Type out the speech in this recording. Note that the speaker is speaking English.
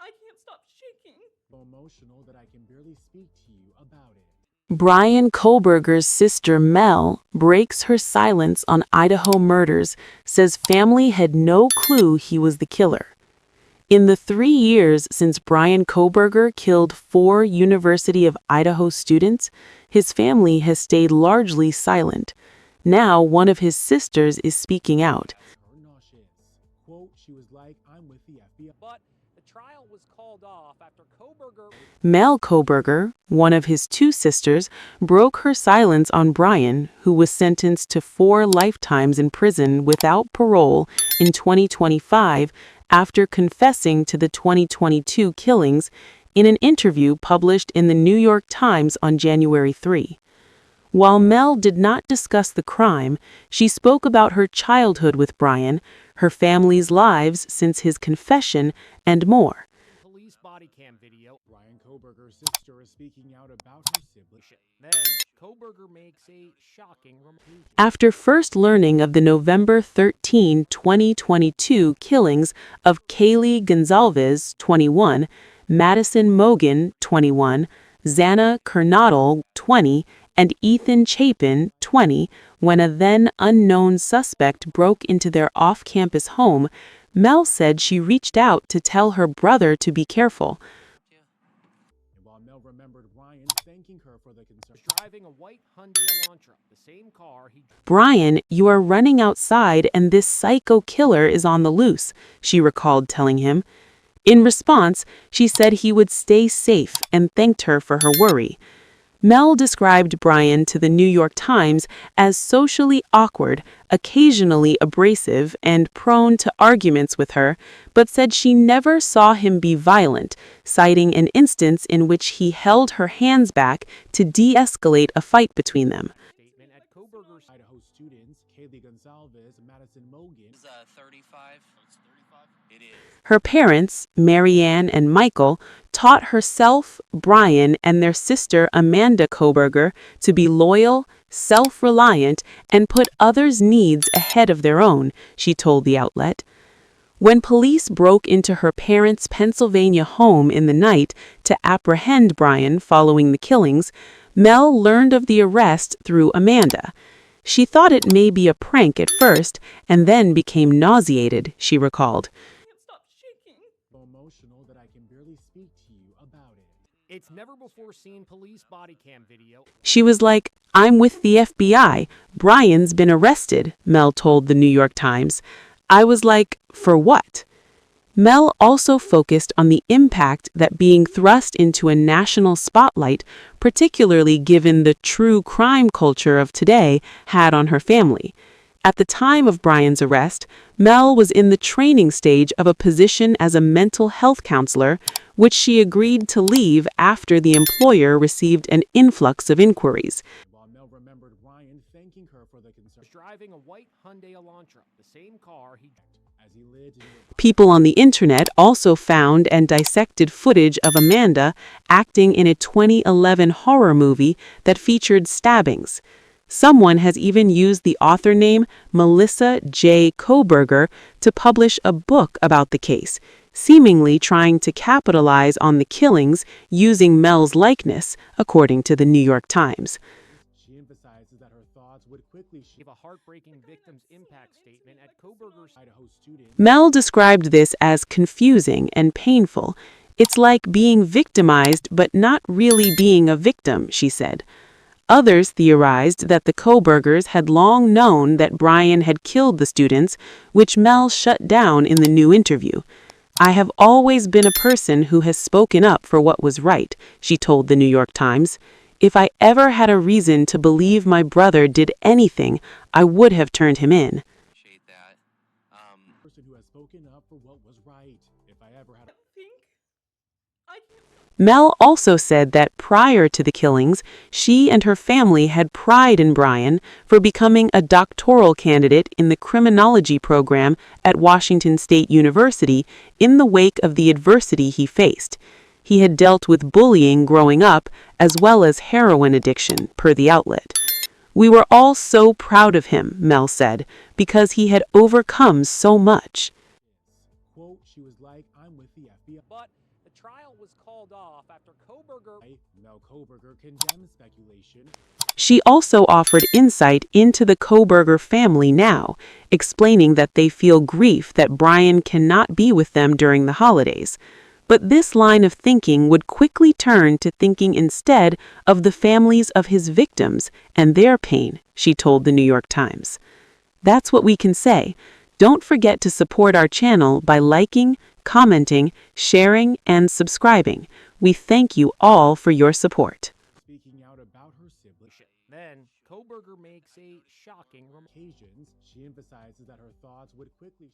I can't stop shaking. So emotional that I can barely speak to you about it. Bryan Kohberger's sister Mel breaks her silence on Idaho murders, says family had no clue he was the killer. In the 3 years since Bryan Kohberger killed 4 University of Idaho students, his family has stayed largely silent. Now one of his sisters is speaking out. Her nauseous. Quote, she was like, I'm with the FBI. But the trial was called off after Kohberger. Mel Kohberger, one of his 2 sisters, broke her silence on Bryan, who was sentenced to 4 lifetimes in prison without parole in 2025 after confessing to the 2022 killings in an interview published in the New York Times on January 3. While Mel did not discuss the crime, she spoke about her childhood with Bryan, her family's lives since his confession, and more. Police body cam video. Bryan Kohberger's sister is speaking out about her sibling. Then Kohberger makes a shocking remark. After first learning of the November 13, 2022 killings of Kaylee Gonzalez, 21, Madison Mogan, 21, Xana Kernodle, 20, and Ethan Chapin, 20, when a then unknown suspect broke into their off-campus home, Mel said she reached out to tell her brother to be careful. And while Mel remembered Bryan thanking her for the concern, Driving a white Hyundai Elantra, the same car he. "Bryan, you are running outside and this psycho killer is on the loose," she recalled telling him. In response, she said he would stay safe and thanked her for her worry. Mel described Bryan to the New York Times as socially awkward, occasionally abrasive, and prone to arguments with her, but said she never saw him be violent, citing an instance in which he held her hands back to de-escalate a fight between them. Statement at Kohberger's. Idaho students, Kaylee Gonzalez and Madison Mogan, 35. It is. Her parents, Marianne and Michael, taught herself, Bryan, and their sister Amanda Kohberger to be loyal, self-reliant, and put others' needs ahead of their own, she told the outlet. When police broke into her parents' Pennsylvania home in the night to apprehend Bryan following the killings, Mel learned of the arrest through Amanda. She thought it may be a prank at first, and then became nauseated, she recalled. I can't stop shaking. so emotional that I can barely speak to you about it. It's never before seen police body cam video. She was like, "I'm with the FBI. Bryan's been arrested," Mel told the New York Times. I was like, "For what?" Mel also focused on the impact that being thrust into a national spotlight, particularly given the true crime culture of today, had on her family. At the time of Bryan's arrest, Mel was in the training stage of a position as a mental health counselor, which she agreed to leave after the employer received an influx of inquiries. While Mel remembered Bryan thanking her for the concern, Driving a white Hyundai Elantra, the same car he. as he lived in People on the internet also found and dissected footage of Amanda acting in a 2011 horror movie that featured stabbings. Someone has even used the author name Melissa J. Kohberger to publish a book about the case, seemingly trying to capitalize on the killings using Mel's likeness, according to the New York Times. She emphasizes that her thoughts would quickly Gave a heartbreaking victim's impact statement at Kohberger's. Idaho students. Mel described this as confusing and painful. "It's like being victimized but not really being a victim," she said. Others theorized that the Kohbergers had long known that Bryan had killed the students, which Mel shut down in the new interview. "I have always been a person who has spoken up for what was right," she told the New York Times. "If I ever had a reason to believe my brother did anything, I would have turned him in." Appreciate that. Person who has spoken up for what was right. If I ever had a Think? I can't. Mel also said that prior to the killings, she and her family had pride in Bryan for becoming a doctoral candidate in the criminology program at Washington State University in the wake of the adversity he faced. He had dealt with bullying growing up, as well as heroin addiction, per the outlet. "We were all so proud of him," Mel said, "because he had overcome so much." quote, she was like, I'm with the FBI. But The trial was called off after Kohberger. Mel Kohberger condemns speculation. She also offered insight into the Kohberger family now, explaining that they feel grief that Bryan cannot be with them during the holidays. But this line of thinking would quickly turn to thinking instead of the families of his victims and their pain, she told the New York Times. That's what we can say. Don't forget to support our channel by liking, commenting, sharing, and subscribing. We thank you all for your support. Speaking out about her sibling Then, Kohberger makes a shocking remark. occasions, she emphasizes that her thoughts would quickly